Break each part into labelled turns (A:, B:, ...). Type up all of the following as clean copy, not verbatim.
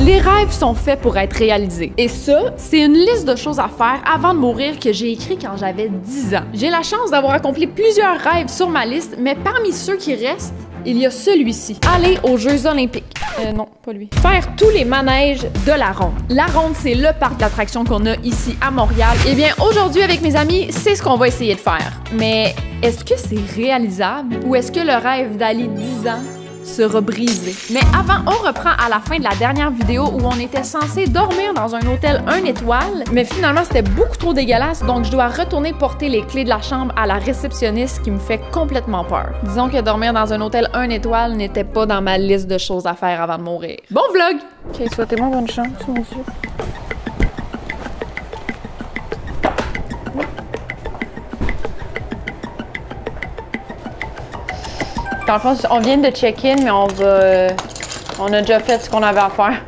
A: Les rêves sont faits pour être réalisés. Et ça, c'est une liste de choses à faire avant de mourir que j'ai écrit quand j'avais 10 ans. J'ai la chance d'avoir accompli plusieurs rêves sur ma liste, mais parmi ceux qui restent, il y a celui-ci. Aller aux Jeux Olympiques. Non, pas lui. Faire tous les manèges de la Ronde. La Ronde, c'est le parc d'attractions qu'on a ici à Montréal. Eh bien, aujourd'hui, avec mes amis, c'est ce qu'on va essayer de faire. Mais est-ce que c'est réalisable? Ou est-ce que le rêve d'Ali 10 ans sera brisé? Mais avant, on reprend à la fin de la dernière vidéo où on était censé dormir dans un hôtel 1 étoile, mais finalement c'était beaucoup trop dégueulasse, donc je dois retourner porter les clés de la chambre à la réceptionniste qui me fait complètement peur. Disons que dormir dans un hôtel 1 étoile n'était pas dans ma liste de choses à faire avant de mourir. Bon vlog! Ok, souhaitez-moi bonne chance, monsieur. Dans le fond, on vient de check-in, mais on a déjà fait ce qu'on avait à faire.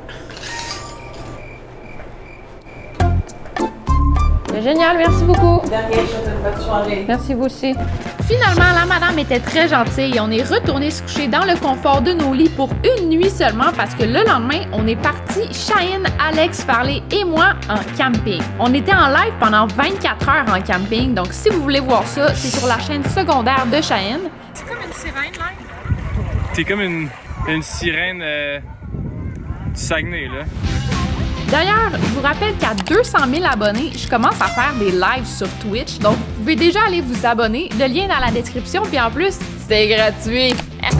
A: C'est génial, merci beaucoup.
B: De rien, je vais te changer.
A: Merci vous aussi. Finalement, la madame était très gentille et on est retourné se coucher dans le confort de nos lits pour une nuit seulement parce que le lendemain, on est parti, Cheyenne, Alex, Farley et moi en camping. On était en live pendant 24 heures en camping, donc si vous voulez voir ça, c'est sur la chaîne secondaire de Cheyenne.
C: C'est comme une sirène, là.
D: T'es comme une sirène du Saguenay, là.
A: D'ailleurs, je vous rappelle qu'à 200 000 abonnés, je commence à faire des lives sur Twitch, donc vous pouvez déjà aller vous abonner. Le lien est dans la description, puis en plus, c'est gratuit.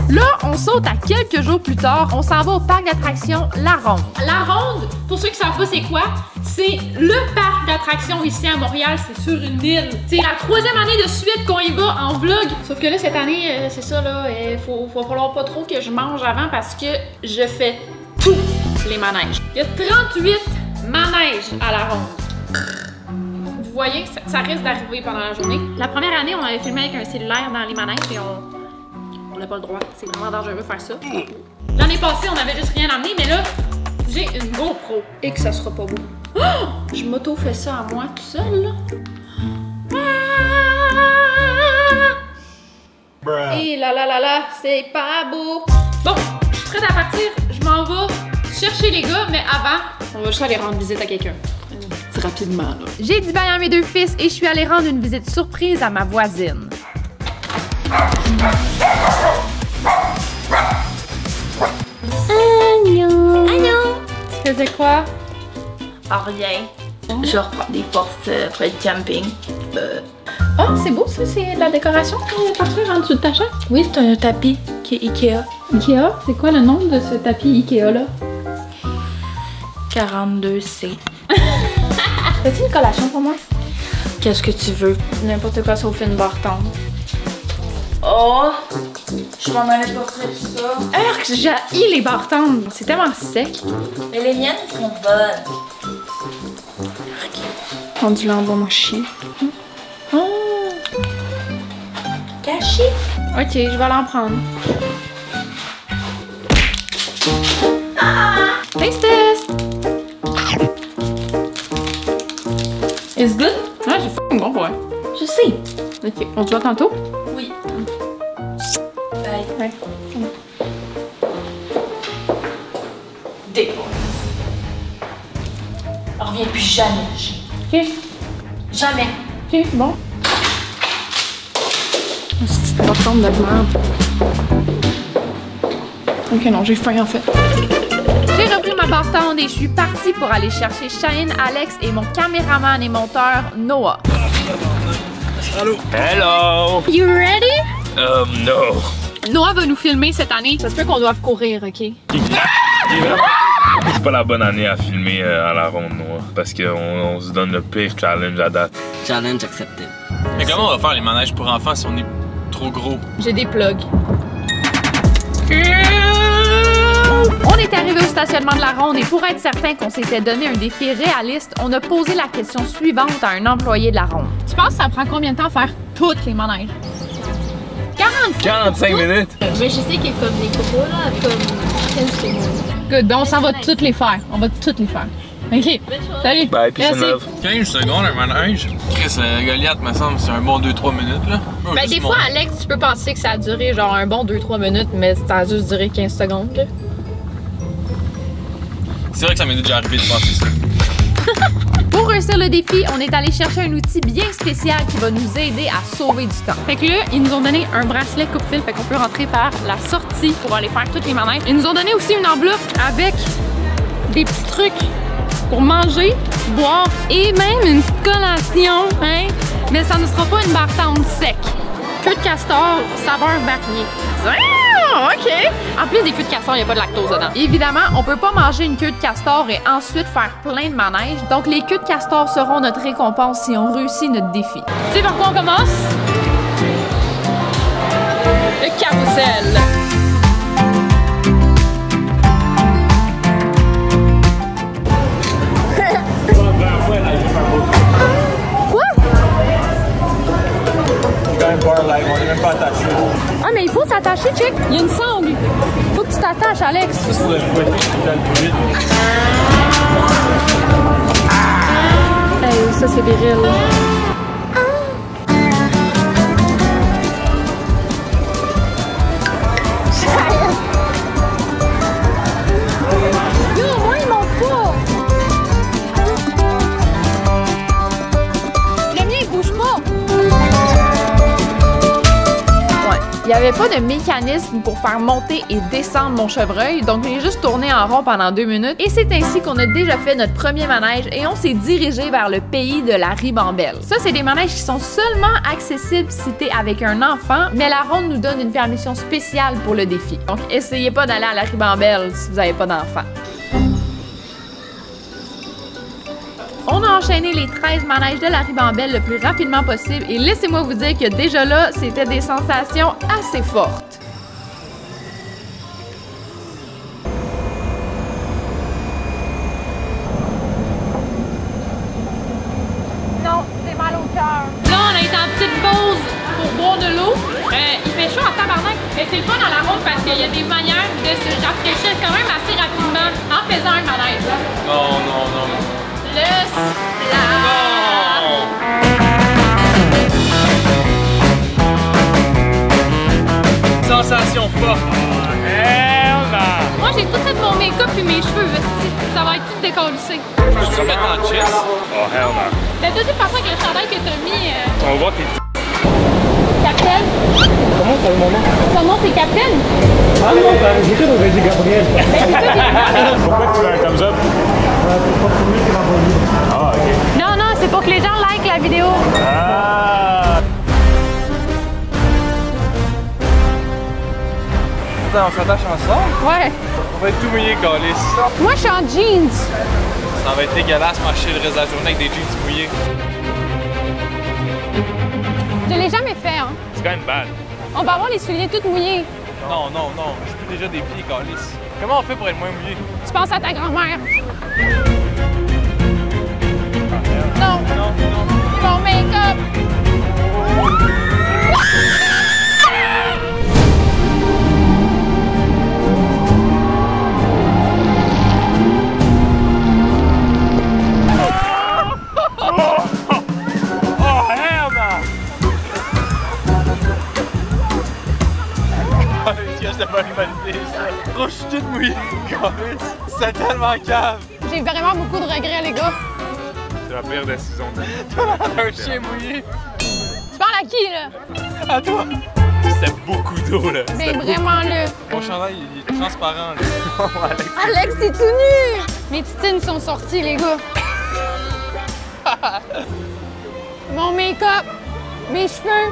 A: Là, on saute à quelques jours plus tard, on s'en va au parc d'attractions La Ronde. La Ronde, pour ceux qui savent pas c'est quoi, c'est le parc d'attractions ici à Montréal, c'est sur une île. C'est la 3e année de suite qu'on y va en vlog. Sauf que là, cette année, c'est ça, là, faut falloir pas trop que je mange avant parce que je fais tous les manèges. Il y a 38 manèges à La Ronde. Vous voyez, ça risque d'arriver pendant la journée. La première année, on avait filmé avec un cellulaire dans les manèges et on n'a pas le droit. C'est vraiment dangereux de faire ça. L'année passée, on avait juste rien amené, mais là, j'ai une GoPro et que ça sera pas beau. Oh! Je m'auto-fais ça à moi tout seul, là. Et là, c'est pas beau. Bon, je suis prête à partir. Je m'en vais chercher les gars, mais avant, on va juste aller rendre visite à quelqu'un. Rapidement, là. J'ai dit bye à mes deux fils et je suis allée rendre une visite surprise à ma voisine.
B: Allô?
A: Tu faisais quoi?
B: Ah, rien. Je reprends des forces après le camping.
A: Oh, c'est beau ça, c'est de la décoration que t'as parti en dessous de ta chaise?
B: Oui, c'est un tapis qui est Ikea.
A: Ikea? C'est quoi le nom de ce tapis Ikea là?
B: 42C.
A: Fais-tu une collation pour moi?
B: Qu'est-ce que tu veux?
A: N'importe quoi sauf une barre tendre.
B: Oh! Je m'en allais porter ça.
A: Arc, j'haïs les barres tendres. C'est tellement sec.
B: Mais les miennes sont bonnes.
A: Rendu là en bas, mon chien. Oh!
B: Caché?
A: Ok, je vais aller en prendre. Taste test!
B: It's good?
A: Ouais, j'ai fucking bon, ouais.
B: Je sais.
A: Ok, on se voit tantôt?
B: Oui. Bye.
A: Ouais.
B: Dépose. On revient plus jamais.
A: Ok,
B: Jamais.
A: ok, bon. C'est une barre tendre de merde. Ok, non, j'ai faim en fait. J'ai repris ma barre tendre et je suis partie pour aller chercher Cheyenne, Alex et mon caméraman et monteur Noah.
D: Allô? Hello!
A: You ready?
D: No.
A: Noah va nous filmer cette année. Ça se peut qu'on doive courir, ok?
D: C'est pas la bonne année à filmer à La Ronde, Noah, parce qu'on se donne le pire challenge à date.
E: Challenge accepté.
F: Mais comment on va faire les manèges pour enfants si on est trop gros?
A: J'ai des plugs. On est arrivé au stationnement de La Ronde et pour être certain qu'on s'était donné un défi réaliste, on a posé la question suivante à un employé de La Ronde. Tu penses que ça prend combien de temps à faire toutes les manèges?
D: 45 minutes?
B: Mais je sais qu'il y a comme des gros là, comme 15 secondes.
A: Good, donc on va toutes les faire. On va toutes les faire. Ok, salut.
D: Bye, peace and
A: Merci.
D: love.
F: 15 secondes un manège? Chris, Goliath, me semble, c'est un bon 2-3 minutes, là. Oh,
A: Ben,
F: juste
A: des fois, Alex, tu peux penser que ça a duré genre un bon 2-3 minutes, mais ça a juste duré 15 secondes. Là.
F: C'est vrai que ça m'est déjà arrivé de penser ça.
A: Pour réussir le défi, on est allé chercher un outil bien spécial qui va nous aider à sauver du temps. Fait que là, ils nous ont donné un bracelet coupe-fil, fait qu'on peut rentrer par la sortie pour aller faire toutes les manèges. Ils nous ont donné aussi une enveloppe avec des petits trucs pour manger, boire et même une petite collation, hein? Mais ça ne sera pas une bartende sec. Queue de castor, saveur variée. Ah, OK! En plus des queues de castor, il n'y a pas de lactose dedans. Évidemment, on peut pas manger une queue de castor et ensuite faire plein de manèges. Donc, les queues de castor seront notre récompense si on réussit notre défi. Tu sais par quoi on commence? Le carrousel.
F: On est même pas attaché.
A: Ah, mais il faut s'attacher, check. Il y a une sangle. Faut que tu t'attaches, Alex.
F: Ça, c'est pour le fouetter, je suis dans le plus vite.
A: Hey, ça, c'est viril. Yo, moi, il monte pas. Le mien, il bouge pas. Il n'y avait pas de mécanisme pour faire monter et descendre mon chevreuil, donc j'ai juste tourné en rond pendant 2 minutes. Et c'est ainsi qu'on a déjà fait notre premier manège et on s'est dirigé vers le pays de la ribambelle. Ça, c'est des manèges qui sont seulement accessibles si t'es avec un enfant, mais la ronde nous donne une permission spéciale pour le défi. Donc, essayez pas d'aller à la ribambelle si vous n'avez pas d'enfant. On a enchaîné les 13 manèges de la ribambelle le plus rapidement possible et laissez-moi vous dire que déjà là, c'était des sensations assez fortes. Non, j'ai mal au cœur. Là, on a été en petite pause pour boire de l'eau. Il fait chaud en tabarnak, mais c'est pas dans la route parce qu'il y a des manières de se rafraîchir quand même assez rapidement en faisant un manège.
F: Non, non, non.
A: Le splash!
F: Sensation forte.
A: Moi, j'ai tout fait mon make-up et mes cheveux, ça va être tout décollissé.
F: Peux-tu mettre en chest?
D: Oh, hell no.
A: T'as de toute façon avec le chandail que t'as mis.
D: On va voir tes
A: Captain?
C: Comment ça, mon nom?
A: Son nom, c'est Captain?
C: Ah non, j'ai cru qu'on avait dit Gabriel.
D: Pourquoi tu fais un thumbs up?
C: Pour filmer, c'est vendredi.
D: Ah, ok.
A: Non, non, c'est pour que les gens likent la vidéo.
D: Ah!
F: Attends, on s'attache ensemble?
A: Ouais.
F: On va être tout mouillé, Calis.
A: Moi, je suis en jeans.
F: Ça va être dégueulasse marcher le reste de la journée avec des jeans mouillés.
A: Je l'ai jamais fait, hein.
D: C'est quand même bad.
A: On va avoir les souliers tout mouillés.
F: Non, non, non. Je peux déjà des pieds, Calis. Comment on fait pour être moins mouillé?
A: Tu penses à ta grand-mère.
F: Non, non, non.
A: Ton make-up.
F: C'était pas une bonne idée, ça. Oh, je suis toute mouillée, Calis. C'est tellement cave.
A: J'ai vraiment beaucoup de regrets, les gars.
D: C'est la pire décision de
F: Un chien mouillé.
A: Tu parles à qui, là?
F: À toi. C'était beaucoup d'eau, là.
A: Ben, vraiment, là.
F: Mon chandail, il est transparent, là.
A: Alex, t'es tout nu! Mes titines sont sorties, les gars. Mon make-up, mes cheveux,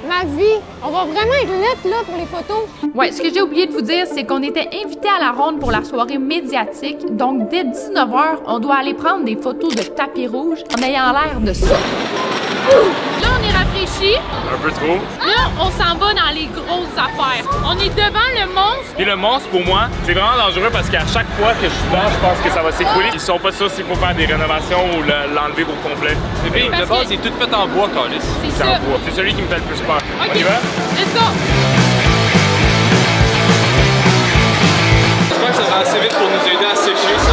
A: ma vie. On va vraiment être lettres, là, pour les photos. Ouais, ce que j'ai oublié de vous dire, c'est qu'on était invités à la ronde pour la soirée médiatique. Donc, dès 19h, on doit aller prendre des photos de tapis rouge en ayant l'air de ça. Là, on est rafraîchis.
D: Un peu trop.
A: Là, on s'en va dans les grosses affaires. On est devant le monstre.
D: Puis le monstre, pour moi, c'est vraiment dangereux parce qu'à chaque fois que je suis dedans, je pense que ça va s'écouler. Ils sont pas sûrs s'il faut faire des rénovations ou l'enlever pour complet.
F: Et puis, de base, c'est tout fait en bois, Calis.
A: C'est
D: C'est
A: ça.
D: en bois. C'est celui qui me fait le plus peur.
A: OK,
D: On y va?
A: let's go.
F: J'espère que ça va assez vite pour nous aider à sécher, ça.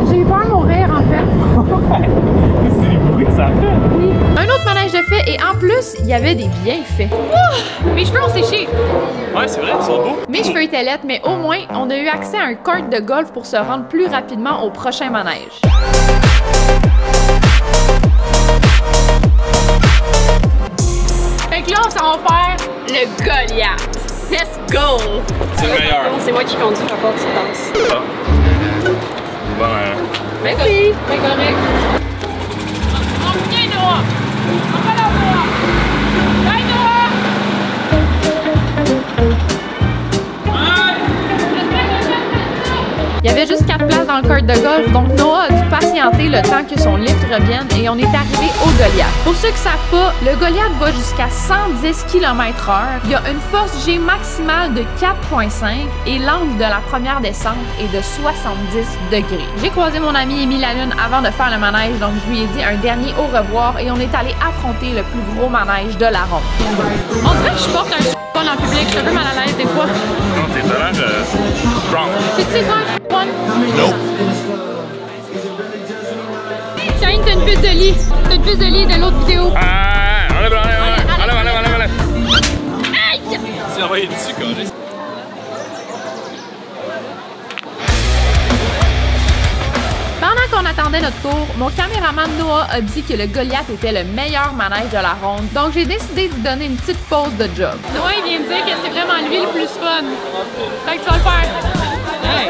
A: J'ai eu peur de mourir, en fait.
D: C'est les bruits que ça
C: fait?
A: Oui. Un autre manège de fait et en plus, il y avait des bienfaits. Mes cheveux ont séché.
F: Ouais, c'est vrai, ils sont beaux.
A: Mes cheveux étaient laides, mais au moins, on a eu accès à un kart de golf pour se rendre plus rapidement au prochain manège. Fait que là, on s'en va faire le Goliath. Let's go!
F: C'est le meilleur.
E: C'est moi qui conduis, par contre, tu danses.
D: Bon,
A: Merci! C'est correct. On vient, Noah! On va la voir! Bye, Noah! Il y avait juste 4 places dans le kart de golf, donc Noah a dû patienter le temps que son lift revienne et on est arrivé au Goliath. Pour ceux qui ne savent pas, le Goliath va jusqu'à 110 km/h. Il y a une force G maximale de 4,5 et l'angle de la première descente est de 70 degrés. J'ai croisé mon ami Émile Lalune avant de faire le manège, donc je lui ai dit un dernier au revoir et on est allé affronter le plus gros manège de la ronde. On dirait que je porte un dans le public, je suis un peu mal à l'aise des fois.
D: non, t'es l'air strong.
A: C'est-tu quoi, one?
D: Non.
A: Shane, t'as une puce de lit. T'as une puce de lit de l'autre vidéo.
D: Ah, enlève.
A: Aïe!
F: C'est envoyé dessus, quand même.
A: Pendant qu'on attendait notre tour, mon caméraman Noah a dit que le Goliath était le meilleur manège de la ronde, donc j'ai décidé de lui donner une petite pause de job. Noah, il vient de dire que c'est vraiment lui le plus fun. Fait que tu vas le faire. Hey.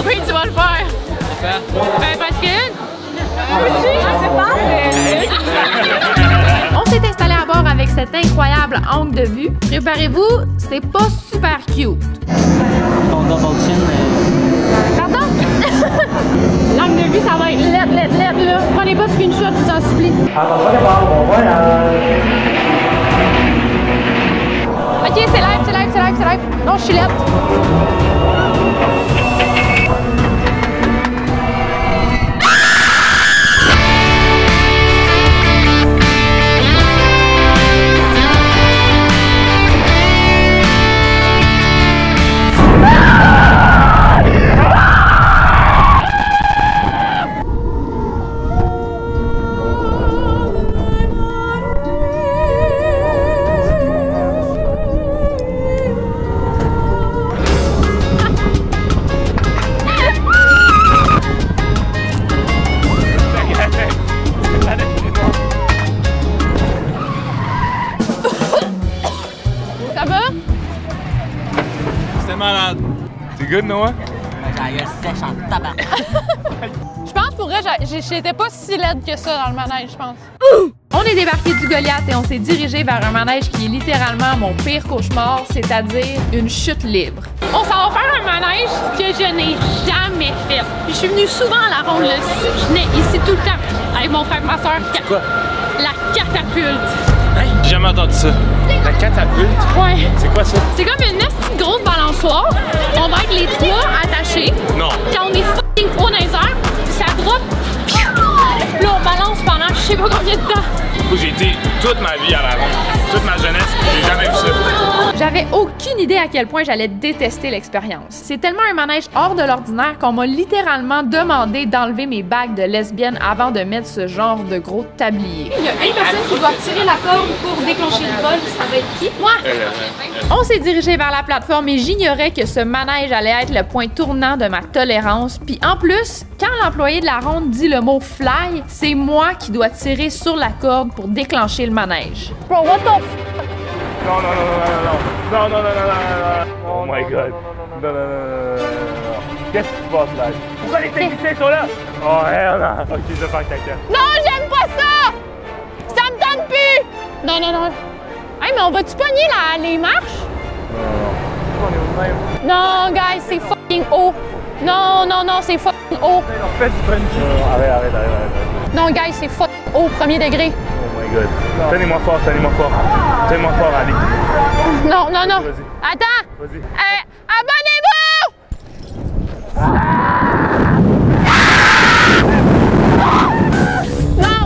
A: Oui, tu vas le faire. Ben, parce que... On s'est installé à bord avec cet incroyable angle de vue. Préparez-vous, c'est pas super cute. Pardon? L'angle de vue, ça va être LED, là. Prenez pas de screenshot, je vous en supplie.
C: Attention, les parents, bon voyage.
A: Ok, c'est live. Non, je suis LED. Ça va?
F: C'était malade.
D: T'es good, Noah?
A: Je pense pour vrai, j'étais pas si laide que ça dans le manège, je pense. On est débarqué du Goliath et on s'est dirigé vers un manège qui est littéralement mon pire cauchemar, c'est-à-dire une chute libre. On s'en va faire un manège que je n'ai jamais fait. Puis je suis venue souvent à la ronde, là. Je venais ici tout le temps avec mon frère et ma soeur.
F: Quoi?
A: La catapulte.
F: J'ai jamais entendu ça.
D: La catapulte?
A: Ouais.
D: C'est quoi ça?
A: C'est comme une petite grosse balançoire. On va être les trois attachés.
F: Non.
A: Quand on est fucking haut dans les airs, ça drop. Puis là, on balance pendant je sais pas combien de temps.
D: J'ai été toute ma vie à la ronde. Toute ma jeunesse, j'ai jamais vu ça.
A: J'avais aucune idée à quel point j'allais détester l'expérience. C'est tellement un manège hors de l'ordinaire qu'on m'a littéralement demandé d'enlever mes bagues de lesbienne avant de mettre ce genre de gros tablier.
E: Il y a une personne qui doit tirer la corde pour déclencher le vol. Ça va être qui?
A: Moi! On s'est dirigé vers la plateforme et j'ignorais que ce manège allait être le point tournant de ma tolérance. Puis en plus, quand l'employé de la ronde dit le mot fly, c'est moi qui dois tirer sur la corde pour déclencher le manège. Bro, what the f...
D: Non. Oh my god. Non. Qu'est-ce qui se passe là? Pourquoi les techniciens sont là? Oh merde. Ok, je vais faire caca.
A: Non, j'aime pas ça! Ça me tente plus! Non. Hey, mais on va-tu pogner les marches? Non, guys, c'est fucking haut. Non, c'est fucking haut.
C: On fait du bungee. Arrête.
A: Non, guys, c'est fucking haut, premier degré.
D: Oh my god. Tenez-moi fort. Tenez-moi fort, Ali.
A: Non.
D: Vas-y.
A: Attends!
D: Vas-y.
A: Abonnez-vous! Non!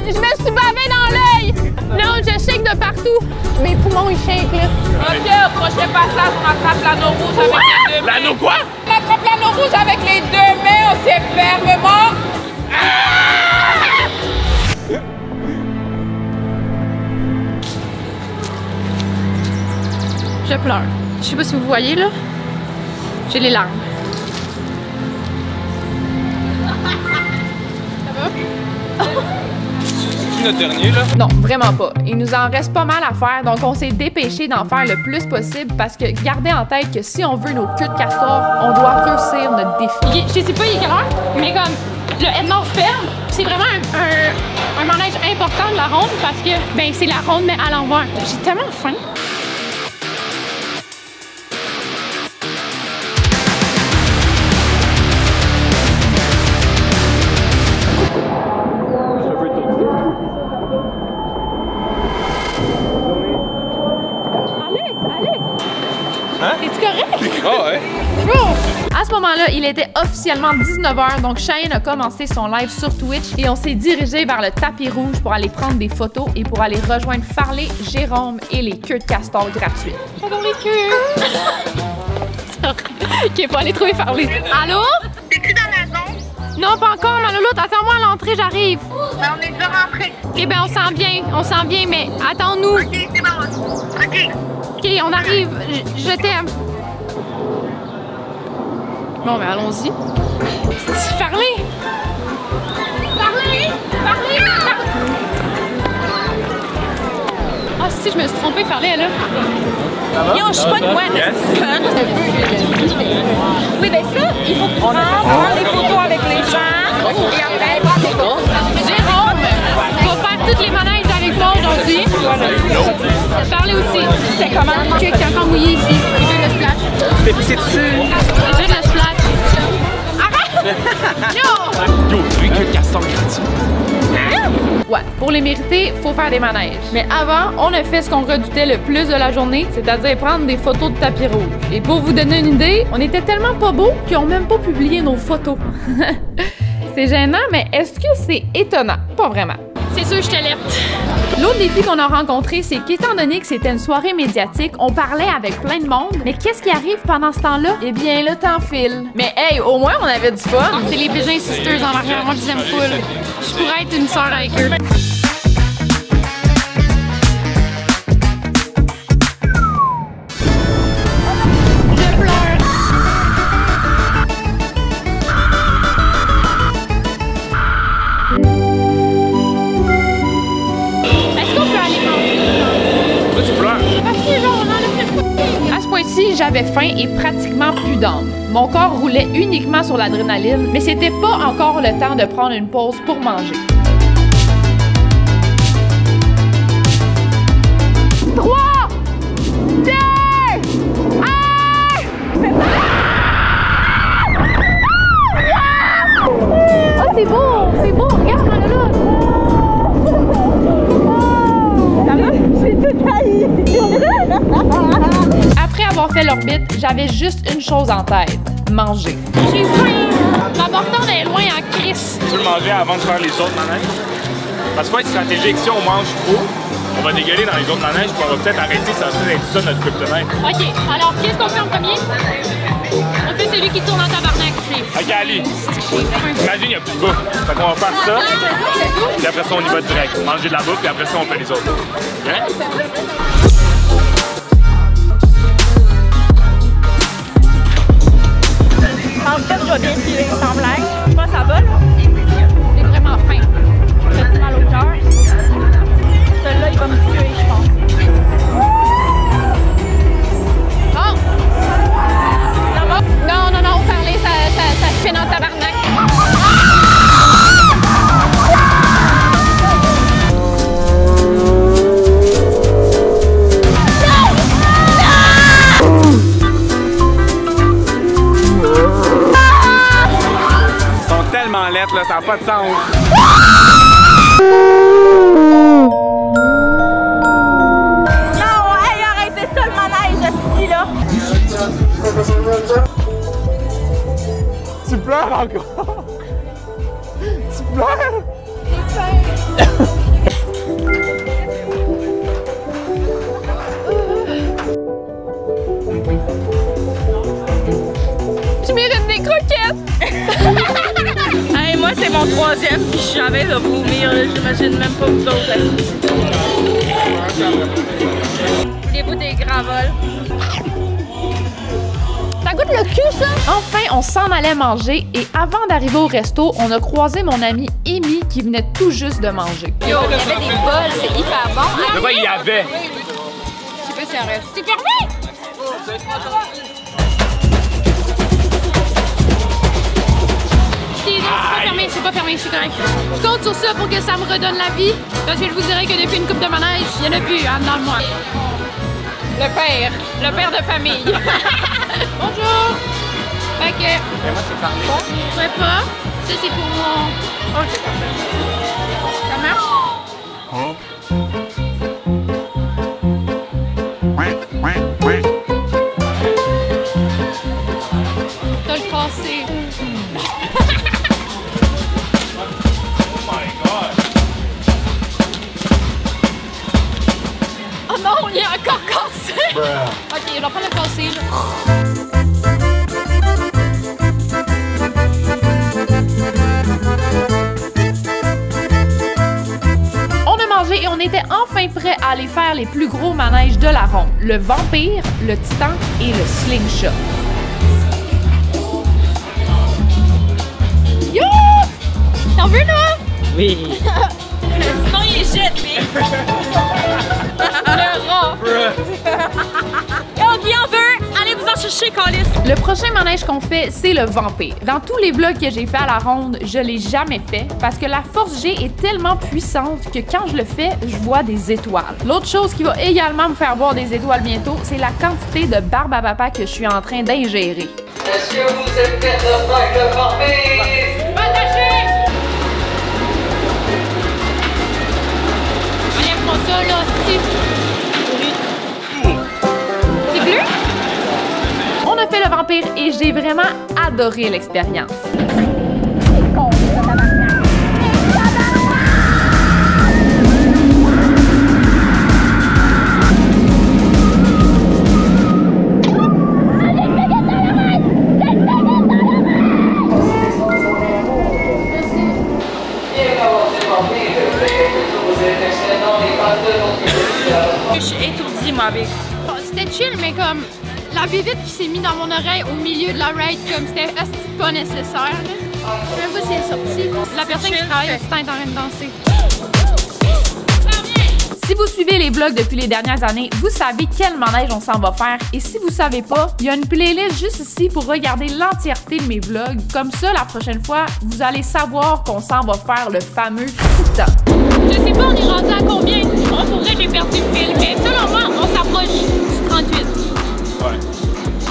A: Je me suis bavée dans l'œil! Non, je shake de partout. Mes poumons, ils shake, là.
B: Ok, prochain passage, on attrape l'anneau rouge avec les deux mains.
D: L'anneau quoi?
B: On attrape l'anneau rouge avec les deux mains, on s'est fermement.
A: je pleure. Je sais pas si vous voyez là. J'ai les larmes.
F: C'est-tu notre dernier, là?
A: Non, vraiment pas. Il nous en reste pas mal à faire, donc on s'est dépêché d'en faire le plus possible parce que gardez en tête que si on veut nos queues de castor, on doit réussir notre défi.
E: Je sais pas il est quelle heure, mais comme le Head-North ferme, c'est vraiment un manège important de la ronde parce que ben c'est la ronde mais à l'envers. J'ai tellement faim.
A: Es-tu correct?
F: Ah ouais?
A: À ce moment-là, il était officiellement 19h, donc Cheyenne a commencé son live sur Twitch et on s'est dirigé vers le tapis rouge pour aller prendre des photos et pour aller rejoindre Farley, Jérôme et les queues de castor gratuites.
E: J'adore les queues! Ok, faut aller trouver Farley. Allô?
G: T'es-tu dans la zone?
E: Non, pas encore, Malouloute. Attends-moi à l'entrée, j'arrive.
G: Ben, on est déjà rentré.
E: Eh ben, on s'en vient, mais attends-nous.
G: Ok, c'est bon. Ok.
E: Ok, on arrive. Je t'aime. Bon, ben allons-y. Farley! Farley! Farley! Ah, si, je me suis trompée, Farley, elle là.
B: Yo, je suis pas une bonne conne. Oui, ben ça, il faut que tu prends des photos avec les gens et après prendre des photos.
E: Jérôme va faire toutes les manèges avec moi aujourd'hui. Farley aussi. C'est comment? Tu es encore mouillé ici. Il veut le splash.
C: Mais puis c'est dessus.
E: Il veut le splash. Arrête! Yo!
F: Yo, vu que castor gratuit.
A: Ouais, pour les mériter, faut faire des manèges. Mais avant, on a fait ce qu'on redoutait le plus de la journée, c'est-à-dire prendre des photos de tapis rouge. Et pour vous donner une idée, on était tellement pas beaux qu'ils ont même pas publié nos photos. C'est gênant, mais est-ce que c'est étonnant? Pas vraiment.
E: C'est sûr, je t'alerte.
A: L'autre défi qu'on a rencontré, c'est qu'étant donné que c'était une soirée médiatique, on parlait avec plein de monde. Mais qu'est-ce qui arrive pendant ce temps-là? Eh bien, le temps file. Mais hey, au moins, on avait du fun.
E: C'est les Bégin Sisters en arrière. Moi, je les aime full. Je pourrais être une sœur avec eux. Je pleure. Est-ce qu'on peut aller manger?
D: Pourquoi tu pleures?
E: Parce que genre, on en a fait pas.
A: À ce point-ci, j'avais faim et pratiquement plus d'âme. Mon corps roulait uniquement sur l'adrénaline, mais c'était pas encore le temps de prendre une pause pour manger. 3, 2, 1! Oh, c'est beau, regarde là. Après avoir fait l'orbite, j'avais juste une chose en tête, manger.
E: J'ai faim. Ma bordonne est loin en crise.
D: Tu veux manger avant de faire les autres manèges? Parce qu'il faut être stratégique. Si on mange trop, on va dégueuler dans les autres manèges puis on va peut-être arrêter, ça va peut-être être ça notre kryptonite.
E: Ok, alors qu'est-ce qu'on fait en premier? On fait celui qui tourne en tabarnak.
D: Ok, Ali, imagine, il n'y a plus de bouffe. Fait qu'on va faire ça, puis après ça, on y va direct. Manger de la bouffe, puis après ça, on fait les autres. Hein?
B: En tout cas, je vais bien filer sans blague. Moi, ça va, là?
E: J'ai vraiment faim.
B: J'ai mal au cœur. Celui-là, il va me tuer, je pense.
E: Bon! Non, parler, ça se fait dans le tabarnak.
C: Ils sont tellement lettres, là, ça n'a pas de sens.
B: Non, hey, arrêtez ça, le manège, ce là.
C: Tu pleures encore. Tu pleures.
A: Tu mérites des croquettes!
B: Hey, moi, c'est mon troisième, puis je suis en train de vomir, là. J'imagine même pas vous autres. Videz-vous des gravoles.
E: Ça goûte le cul, ça?
A: Enfin, on s'en allait manger et avant d'arriver au resto, on a croisé mon amie Amy qui venait tout juste de manger.
B: Yo, il y avait des bols, c'est hyper bon.
D: De quoi il y avait?
B: Je sais pas si en reste.
E: C'est fermé! C'est pas fermé, c'est correct. Je compte sur ça pour que ça me redonne la vie, parce que je vous dirais que depuis une coupe de manège, il y en a plus en dedans de moi.
B: Le père de famille.
E: Bonjour! Fait que...
C: Mais moi, c'est fermé.
E: Je sais pas. Ça, c'est pour mon...
B: Ok, parfait.
E: Ça marche? T'as le cassé. Oh non, il est encore cassé! Ok, je vais pas le casser, là.
A: On a mangé et on était enfin prêts à aller faire les plus gros manèges de la ronde. Le Vampire, le Titan et le Slingshot.
E: Yo! T'en veux, là?
C: Oui.
B: Sinon, il est jeté. Le rat. Yo, qui en veut? Allez vous en chercher, Calis.
A: Le prochain manège qu'on fait, c'est le Vampire. Dans tous les vlogs que j'ai fait à la ronde, je l'ai jamais fait parce que la force G est tellement puissante que quand je le fais, je vois des étoiles. L'autre chose qui va également me faire voir des étoiles bientôt, c'est la quantité de barbe à papa que je suis en train d'ingérer.
H: Est-ce que vous êtes prêts à faire le Vampire?
E: Attachez! Enlève-moi ça, là, c'est bleu?
A: On a fait le Vampire et j'ai vraiment adoré l'expérience.
B: Je suis étourdie, ma big.
E: C'était chill, mais comme la bébite qui s'est mise dans mon oreille au milieu de la ride, comme c'était pas nécessaire. Là. Je sais même pas si elle est sortie. La personne qui travaille au stand est en train de danser.
A: Si vous suivez les vlogs depuis les dernières années, vous savez quel manège on s'en va faire. Et si vous savez pas, il y a une playlist juste ici pour regarder l'entièreté de mes vlogs. Comme ça, la prochaine fois, vous allez savoir qu'on s'en va faire le fameux Titan.
E: Je sais pas, on est rendu à combien? On pourrait, j'ai perdu le fil, mais selon moi, on s'approche du 38.
D: Ouais.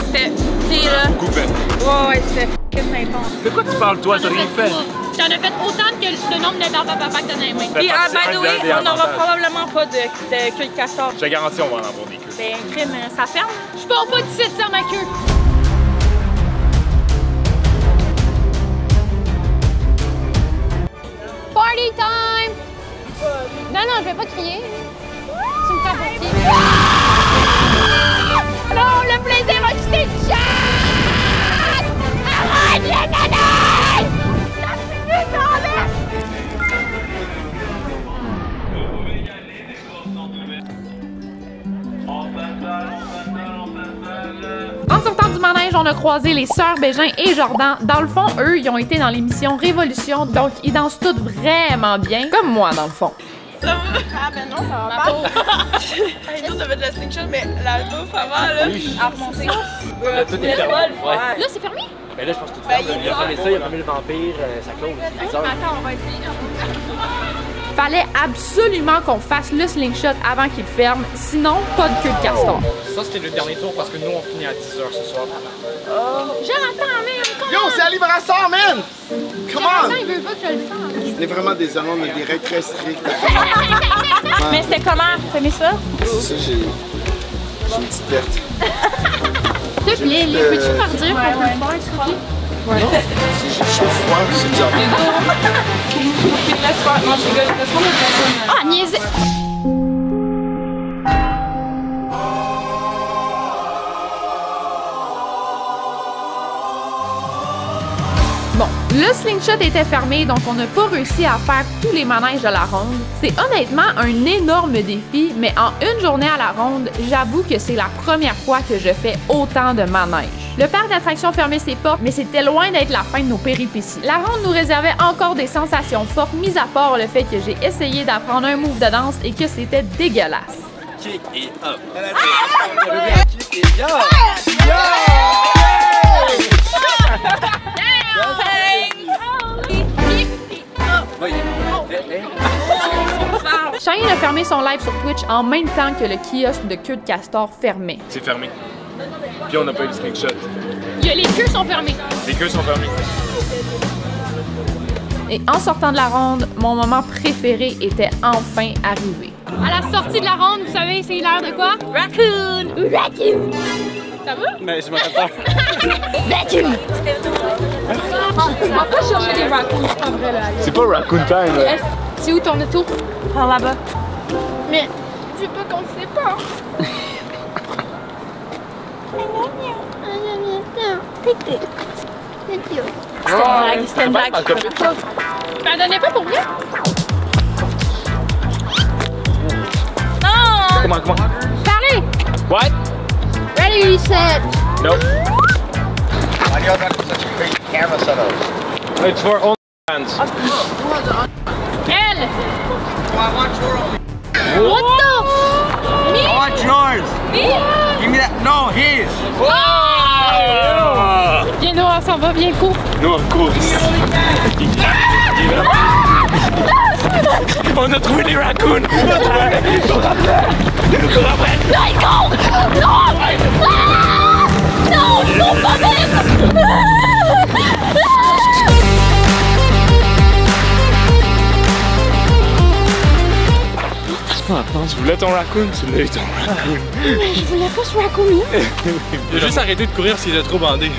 B: C'était, tu sais, là.
D: Beaucoup fait.
B: Ouais, c'était f***ing intense.
D: De quoi tu parles, toi? T'as rien fait?
E: J'en ai fait autant que le nombre de barbe à papa que t'as dans les mains.
B: Puis,
D: partie
B: by the way,
D: des
B: on n'aura
D: avantages.
B: probablement pas de queue de castor.
D: Je te garantis, on va en avoir des queues.
B: Ben, crime, ça ferme.
E: Je pars pas d'ici sans ma queue. Party time! Non, non, je vais pas crier. Tu me tapes au pied. Non, le plaisir va quitter le chat! Arrête le nanay! Ça suffit, bordel!
A: En sortant du manège, on a croisé les sœurs Bégin et Jordan. Dans le fond, eux, ils ont été dans l'émission Révolution, donc ils dansent toutes vraiment bien, comme moi dans le fond.
B: Ah, ben non, ça va pas. Hey, nous, on avait de la slingshot, mais la bouffe avant, là, à remonter.
C: Tout est fermé. Ouais.
E: Là, c'est fermé?
C: Mais là, je pense que tout
B: Ben,
C: ferme.
B: il
C: Il a
B: est
C: fermé ça, il a fermé le Vampire, ça close.
B: Mais attends, on va essayer.
A: Fallait absolument qu'on fasse le slingshot avant qu'il ferme, sinon pas de queue de castor.
F: Ça, c'était le dernier tour parce que nous, on finit à 10h ce soir.
E: Jonathan, mais
C: Yo, c'est la livraison, man! Come on!
E: il veut pas que je le fasse.
C: On est vraiment des hommes, on a des règles très strictes.
B: Mais c'était comment? T'as aimé ça?
C: C'est ça, j'ai une petite perte.
E: S'il te plaît, Léa, peux-tu leur dire qu'on peut le faire, s'il te plaît?
C: J'ai chaud froid, c'est bizarre.
B: Non, je rigole. Laisse-moi le personne.
E: Ah, niaise!
A: Bon, Le slingshot était fermé, donc on n'a pas réussi à faire tous les manèges de la ronde. C'est honnêtement un énorme défi, mais en une journée à la ronde, j'avoue que c'est la première fois que je fais autant de manèges. Le parc d'attractions fermait ses portes, mais c'était loin d'être la fin de nos péripéties. La ronde nous réservait encore des sensations fortes, mis à part le fait que j'ai essayé d'apprendre un move de danse et que c'était dégueulasse.
C: Kick it up.
H: Kick it up.
A: Cheyenne a fermé son live sur Twitch en même temps que le kiosque de queue de castor fermait.
D: C'est fermé. Puis on n'a pas eu le slingshot.
E: Les queues sont fermées.
D: Les queues sont fermées.
A: Et en sortant de la ronde, mon moment préféré était enfin arrivé.
E: À la sortie de la ronde, vous savez, c'est l'heure de quoi? Raccoon! Raccoon! Ça va?
C: Mais je m'attends pas.
E: Raccoon! On va pas chercher des raccoons, c'est pas vrai là.
D: C'est pas raccoon time là.
E: C'est où ton auto?
B: Par là-bas.
E: Mais je veux pas qu'on se sépare.
B: C'était une blague.
E: Tu m'en donnais pas pour vrai?
B: Non!
D: Comment?
E: Parlez!
D: What?
E: Ready, set!
D: Nope.
H: Why do y'all got such a great camera setup?
D: It's for all fans.
E: Elle!
H: I want your own.
E: What the? Me?
C: I want yours.
E: Me?
C: Give me that. No, his.
E: Viens nous, on s'en va bientôt.
D: Nous on court. On a trouvé les raccoons. Tu voulais ton raccoon, tu l'as eu ton raccoon.
E: Mais je voulais pas ce raccoon-là.
F: Il a juste arrêté de courir s'il était trop bandé.